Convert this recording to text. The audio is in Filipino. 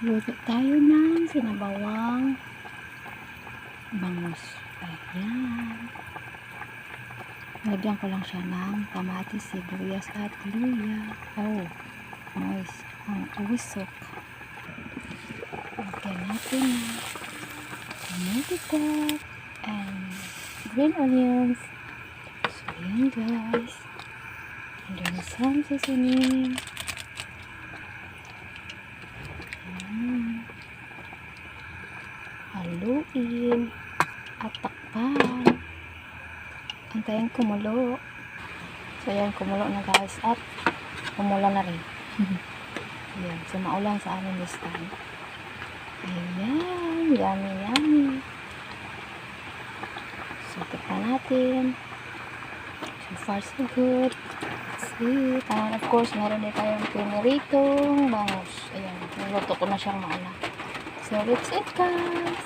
Luto tayo ng sinabawang bangus. Ayan. Lagyan ko lang siya ng kamatis, sibuyas at luya. Oh, nice. Ang usok. Lagyan natin multipop and green onions. So, yun guys. And then some seasoning. Haluin at takpan. Antayin kumulo. So yan, kumulo na guys at kumulo na rin. Ayan, so maulan sa amin this time. Ayan, yummy yummy. So tikman natin. So far so good. Sweet. And of course meron din tayong piniritong bangus. Ayan, niluto ko na siyang maala. So let's eat guys.